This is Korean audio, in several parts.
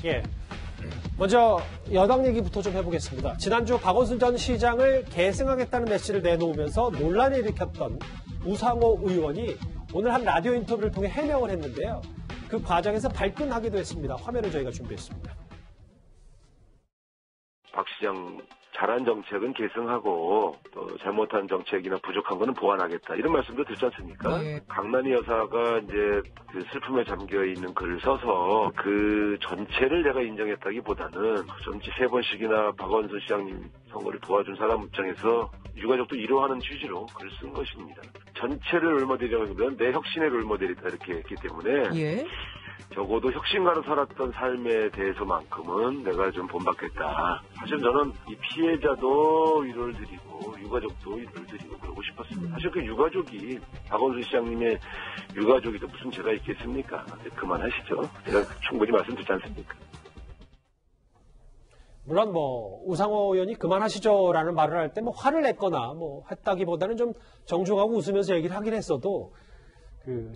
예. 먼저 여당 얘기부터 좀 해보겠습니다. 지난주 박원순 전 시장을 계승하겠다는 메시지를 내놓으면서 논란을 일으켰던 우상호 의원이 오늘 한 라디오 인터뷰를 통해 해명을 했는데요. 그 과정에서 발끈하기도 했습니다. 화면을 저희가 준비했습니다. 박 시장 잘한 정책은 계승하고 또 잘못한 정책이나 부족한 거는 보완하겠다. 이런 말씀도 드렸지 않습니까? 네. 강난희 여사가 이제 그 슬픔에 잠겨 있는 글을 써서 그 전체를 내가 인정했다기보다는 정치 3번씩이나 박원순 시장님 선거를 도와준 사람 입장에서 유가족도 이러하는 취지로 글을 쓴 것입니다. 전체를 롤모델이라기보다는 내 혁신의 롤모델이다 이렇게 했기 때문에 예. 적어도 혁신가로 살았던 삶에 대해서만큼은 내가 좀 본받겠다. 사실 저는 이 피해자도 위로를 드리고 유가족도 위로를 드리고 그러고 싶었습니다. 사실 그 유가족이 박원순 시장님의 유가족이도 무슨 죄가 있겠습니까? 그만하시죠. 제가 충분히 말씀드리지 않습니까? 물론 우상호 의원이 그만하시죠라는 말을 할 때 화를 냈거나 했다기보다는 좀 정중하고 웃으면서 얘기를 하긴 했어도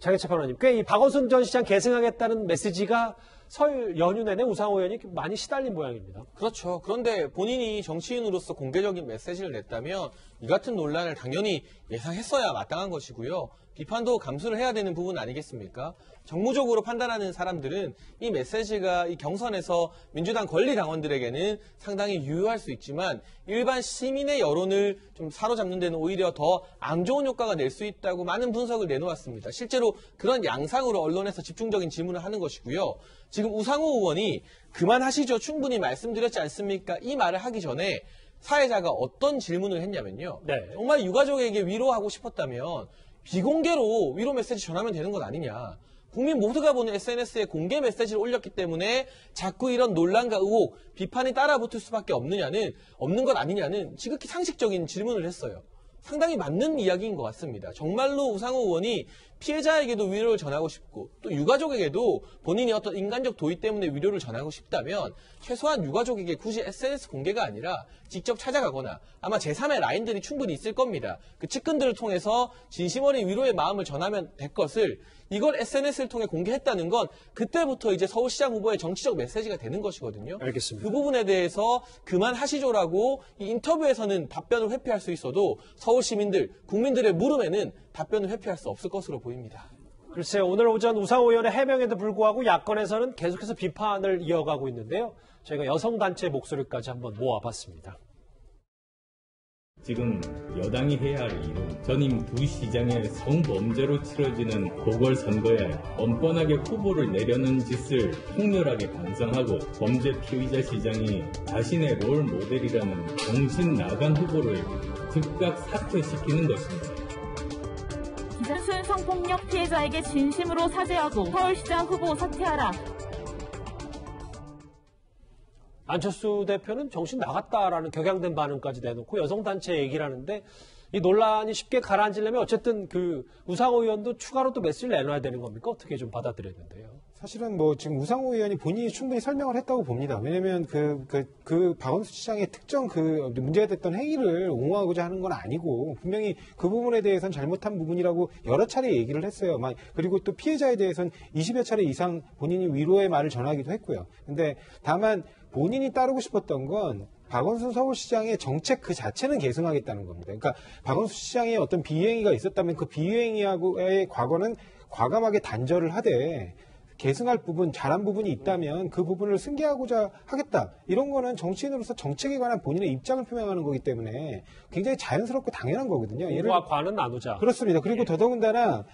장혜철 변호사님, 꽤 이 박원순 전 시장 계승하겠다는 메시지가 설 연휴 내내 우상호 의원이 많이 시달린 모양입니다. 그렇죠. 그런데 본인이 정치인으로서 공개적인 메시지를 냈다면 이 같은 논란을 당연히 예상했어야 마땅한 것이고요. 비판도 감수를 해야 되는 부분 아니겠습니까? 정무적으로 판단하는 사람들은 이 메시지가 이 경선에서 민주당 권리당원들에게는 상당히 유효할 수 있지만 일반 시민의 여론을 좀 사로잡는 데는 오히려 더 안 좋은 효과가 낼 수 있다고 많은 분석을 내놓았습니다. 실제로 그런 양상으로 언론에서 집중적인 질문을 하는 것이고요. 지금 우상호 의원이 그만하시죠. 충분히 말씀드렸지 않습니까? 이 말을 하기 전에 사회자가 어떤 질문을 했냐면요. 네. 정말 유가족에게 위로하고 싶었다면 비공개로 위로 메시지 전하면 되는 것 아니냐. 국민 모두가 보는 SNS에 공개 메시지를 올렸기 때문에 자꾸 이런 논란과 의혹, 비판이 따라붙을 수밖에 없는 것 아니냐는 지극히 상식적인 질문을 했어요. 상당히 맞는 이야기인 것 같습니다. 정말로 우상호 의원이 피해자에게도 위로를 전하고 싶고 또 유가족에게도 본인이 어떤 인간적 도의 때문에 위로를 전하고 싶다면 최소한 유가족에게 굳이 SNS 공개가 아니라 직접 찾아가거나 아마 제3의 라인들이 충분히 있을 겁니다. 그 측근들을 통해서 진심 어린 위로의 마음을 전하면 될 것을 이걸 SNS를 통해 공개했다는 건 그때부터 이제 서울시장 후보의 정치적 메시지가 되는 것이거든요. 알겠습니다. 그 부분에 대해서 그만하시죠라고 이 인터뷰에서는 답변을 회피할 수 있어도 서울 시민들, 국민들의 물음에는 답변을 회피할 수 없을 것으로 보입니다. 글쎄요. 오늘 오전 우상호 의원의 해명에도 불구하고 야권에서는 계속해서 비판을 이어가고 있는데요. 저희가 여성단체 목소리까지 한번 모아봤습니다. 지금 여당이 해야 할 일은 전임 두 시장의 성범죄로 치러지는 보궐선거에 뻔뻔하게 후보를 내려는 짓을 통렬하게 반성하고 범죄 피의자 시장이 자신의 롤 모델이라는 정신 나간 후보를 즉각 사퇴시키는 것입니다. 기자순 성폭력 피해자에게 진심으로 사죄하고 서울시장 후보 사퇴하라. 안철수 대표는 정신 나갔다라는 격양된 반응까지 내놓고 여성단체 얘기를 하는데 이 논란이 쉽게 가라앉으려면 어쨌든 우상호 의원도 추가로 또 메시지를 내놔야 되는 겁니까? 어떻게 좀 받아들였는데요? 사실은 지금 우상호 의원이 본인이 충분히 설명을 했다고 봅니다. 왜냐면 박원순 시장의 특정 문제가 됐던 행위를 옹호하고자 하는 건 아니고 분명히 그 부분에 대해서는 잘못한 부분이라고 여러 차례 얘기를 했어요. 그리고 또 피해자에 대해서는 20여 차례 이상 본인이 위로의 말을 전하기도 했고요. 근데 다만 본인이 따르고 싶었던 건 박원순 서울시장의 정책 그 자체는 계승하겠다는 겁니다. 그러니까 박원순 시장의 어떤 비행위가 있었다면 그 비행위하고의 과거는 과감하게 단절을 하되 계승할 부분, 잘한 부분이 있다면 그 부분을 승계하고자 하겠다. 이런 거는 정치인으로서 정책에 관한 본인의 입장을 표명하는 거기 때문에 굉장히 자연스럽고 당연한 거거든요. 공과 과는 나누자. 그렇습니다. 그리고 더더군다나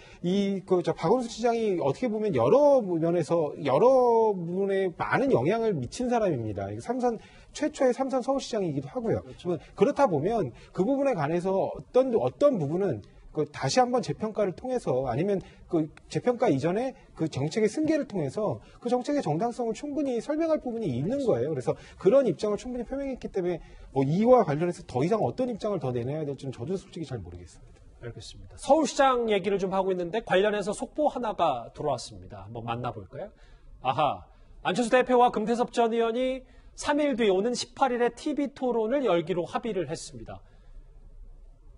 박원순 시장이 어떻게 보면 여러 면에서 여러 부분에 많은 영향을 미친 사람입니다. 최초의 삼선 서울시장이기도 하고요. 그렇죠. 그렇다 보면 그 부분에 관해서 어떤 부분은 다시 한번 재평가를 통해서 아니면 재평가 이전에 그 정책의 승계를 통해서 그 정책의 정당성을 충분히 설명할 부분이 있는 거예요. 그래서 그런 입장을 충분히 표명했기 때문에 이와 관련해서 더 이상 어떤 입장을 더 내놔야 될지는 저도 솔직히 잘 모르겠습니다. 알겠습니다. 서울시장 얘기를 좀 하고 있는데 관련해서 속보 하나가 들어왔습니다. 한번 만나볼까요? 안철수 대표와 금태섭 전 의원이 3일 뒤 오는 18일에 TV 토론을 열기로 합의를 했습니다.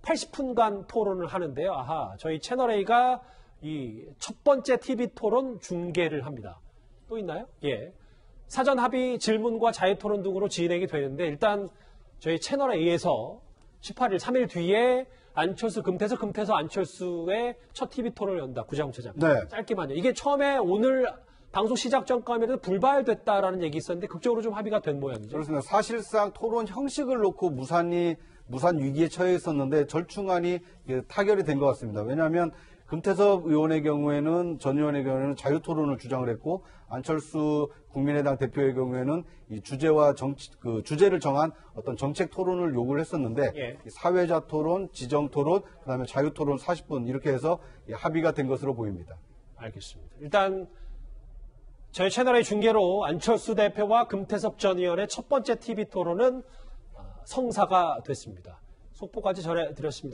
80분간 토론을 하는데요. 저희 채널A가 이 첫 번째 TV 토론 중계를 합니다. 또 있나요? 예. 사전 합의 질문과 자유토론 등으로 진행이 되는데 일단 저희 채널에 의해서 18일 3일 뒤에 안철수 금태섭 안철수의 첫 TV 토론을 연다. 구자홍 차장. 네. 짧게만요. 이게 처음에 오늘 방송 시작 전까지는 불발됐다라는 얘기 있었는데 극적으로 좀 합의가 된 모양이죠. 그렇습니다. 사실상 토론 형식을 놓고 무산 위기에 처해 있었는데 절충안이 타결이 된 것 같습니다. 왜냐하면 금태섭 의원의 경우에는 전 의원의 경우에는 자유토론을 주장을 했고 안철수 국민의당 대표의 경우에는 이 주제와 주제를 정한 어떤 정책 토론을 요구를 했었는데 예. 사회자 토론, 지정 토론, 그다음에 자유토론 40분 이렇게 해서 합의가 된 것으로 보입니다. 알겠습니다. 일단 저희 채널의 중계로 안철수 대표와 금태섭 전 의원의 첫 번째 TV 토론은 성사가 됐습니다. 속보까지 전해드렸습니다.